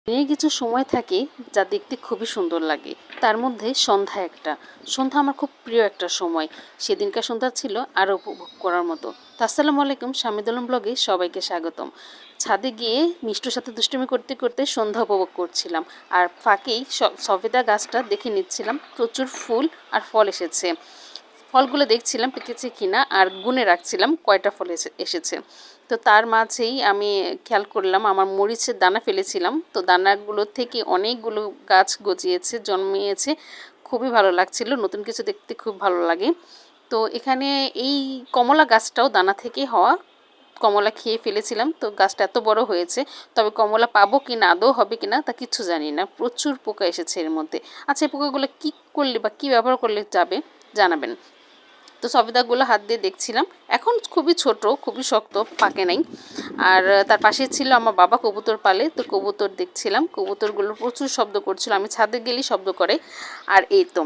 দিনে কিছু সময় থাকে যা দেখতে খুবই সুন্দর লাগে, তার মধ্যে সন্ধ্যা একটা। সন্ধ্যা আমার খুব প্রিয় একটা সময়। সেদিনকার সন্ধ্যা ছিল আরও উপভোগ করার মতো। তো আসসালামু আলাইকুম, শামিদ আলম ব্লগে সবাইকে স্বাগতম। ছাদে গিয়ে মিষ্টুর সাথে দুষ্টুমি করতে করতে সন্ধ্যা উপভোগ করছিলাম, আর ফাঁকেই সবেদা গাছটা দেখে নিচ্ছিলাম। প্রচুর ফুল আর ফল এসেছে। ফলগুলো দেখছিলাম পেকেছে কিনা, আর গুনে রাখছিলাম কয়টা ফল এসেছে। তো তার মাঝেই আমি খেয়াল করলাম আমার মরিচের দানা ফেলেছিলাম, তো দানাগুলো থেকে অনেকগুলো গাছ গজিয়েছে, জন্মিয়েছে। খুবই ভালো লাগছিল, নতুন কিছু দেখতে খুব ভালো লাগে। তো এখানে এই কমলা গাছটাও দানা থেকে হওয়া। কমলা খেয়ে ফেলেছিলাম, তো গাছটা এত বড় হয়েছে। তবে কমলা পাবো কি না, আদৌ হবে কি না তা কিচ্ছু জানি না। প্রচুর পোকা এসেছে এর মধ্যে। আচ্ছা, এই পোকাগুলো কী করলে বা কী ব্যবহার করলে যাবে জানাবেন। তো সবেদাগুলো হাত দিয়ে দেখছিলাম। এখন খুবই ছোট, খুবই শক্ত, পাকে নাই। আর তার পাশে ছিল আমার বাবা কবুতর পালে, তো কবুতর দেখছিলাম। কবুতরগুলো প্রচুর শব্দ করছিল, আমি ছাদে গেলেই শব্দ করে। আর এই তো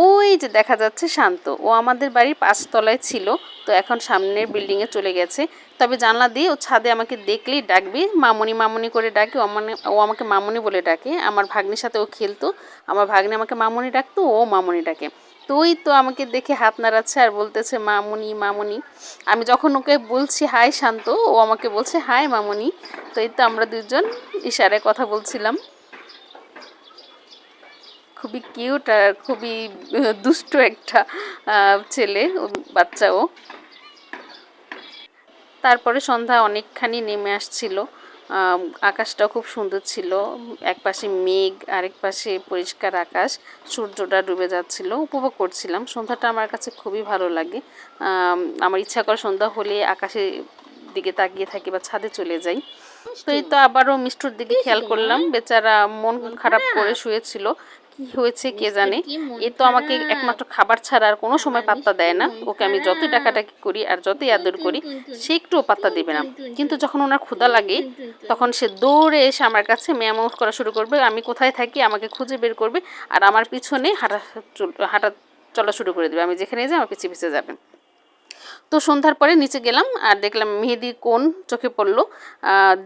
ওই যে দেখা যাচ্ছে শান্ত, ও আমাদের বাড়ির 5 তলায় ছিল, তো এখন সামনের বিল্ডিংয়ে চলে গেছে। তবে জানলা দিয়ে ও ছাদে আমাকে দেখলেই ডাকবে, মামুনি মামুনি করে ডাকে। ও আমাকে মামুনি বলে ডাকে। আমার ভাগ্নির সাথে ও খেলতো, আমার ভাগ্নি আমাকে মামুনি ডাকতো, ও মামুনি ডাকে। তো ওই তো আমাকে দেখে হাত নাড়াচ্ছে আর বলতেছে মামুনি মামুনি। আমি যখন ওকে বলছি হাই শান্ত, ও আমাকে বলছে হাই মামুনি। তো এই তো আমরা দুজন ইশারায় কথা বলছিলাম। খুবই কিউট আর খুবই দুষ্ট একটা ছেলে, বাচ্চাও। তারপরে সন্ধ্যা অনেকখানি নেমে আসছিল। আকাশটাও খুব সুন্দর ছিল। এক পাশে মেঘ, আরেক পাশে পরিষ্কার আকাশ। সূর্যটা ডুবে যাচ্ছিল, উপভোগ করছিলাম। সন্ধ্যাটা আমার কাছে খুবই ভালো লাগে। আমার ইচ্ছা করে সন্ধ্যা হলে আকাশের দিকে তাকিয়ে থাকি বা ছাদে চলে যাই। তো এই তো আবারও মিষ্টুর দিকে খেয়াল করলাম, বেচারা মন খারাপ করে শুয়েছিল। কি হয়েছে কে জানে। এ তো আমাকে একমাত্র খাবার ছাড়া আর কোনো সময় পাত্তা দেয় না। ওকে আমি যতই ডাকাডাকি করি আর যতই আদর করি, সে একটুও পাত্তা দেবে না। কিন্তু যখন ওনার ক্ষুধা লাগে, তখন সে দৌড়ে এসে আমার কাছে মেয়ামত করা শুরু করবে। আমি কোথায় থাকি আমাকে খুঁজে বের করবে, আর আমার পিছনে হাঁটা চলা শুরু করে দেবে। আমি যেখানে যাই আমার পিছিয়ে পিছিয়ে যাবে। তো সন্ধ্যার পরে নিচে গেলাম আর দেখলাম মেহেদির কোণ চোখে পড়লো।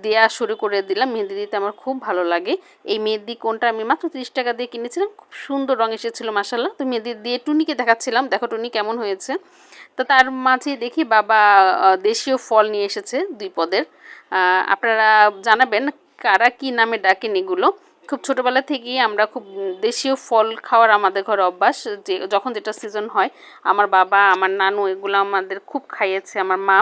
দেওয়া শুরু করে দিলাম। মেহেদি দিতে আমার খুব ভালো লাগে। এই মেহেদি কোণটা আমি মাত্র 30 টাকা দিয়ে কিনেছিলাম। খুব সুন্দর রঙ এসেছিলো মাশাল্লাহ। তো মেহেদি দিয়ে টুনিকে দেখাচ্ছিলাম, দেখো টুনি কেমন হয়েছে। তো তার মাঝে দেখি বাবা দেশীয় ফল নিয়ে এসেছে 2 পদের। আপনারা জানাবেন কারা কি নামে ডাকেন এগুলো। খুব ছোটোবেলা থেকেই আমরা খুব দেশীয় ফল খাওয়ার আমাদের ঘরে অভ্যাস, যে যখন যেটা সিজন হয় আমার বাবা আমার নানু এগুলো আমাদের খুব খাইয়েছে। আমার মা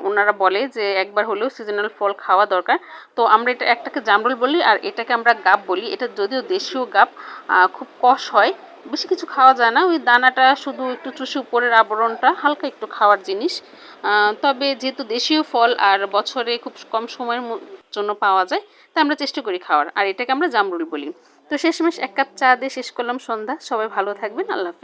ওনারা বলে যে একবার হলেও সিজনাল ফল খাওয়া দরকার। তো আমরা এটা একটাকে জামরুল বলি, আর এটাকে আমরা গাব বলি। এটা যদিও দেশীয় গাব, খুব কষ হয়, বেশি কিছু খাওয়া যায় না। ওই দানাটা শুধু একটু চুষে, উপরের আবরণটা হালকা একটু খাওয়ার জিনিস। তবে যেহেতু দেশীয় ফল আর বছরে খুব কম সময়ের জন্য পাওয়া যায়, তাই আমরা চেষ্টা করি খাওয়ার। আর এটাকে আমরা জামরুল বলি। তো শেষমেশ 1 কাপ চা দিয়ে শেষ করলাম সন্ধ্যা। সবাই ভালো থাকবেন, আল্লাহ হাফেজ।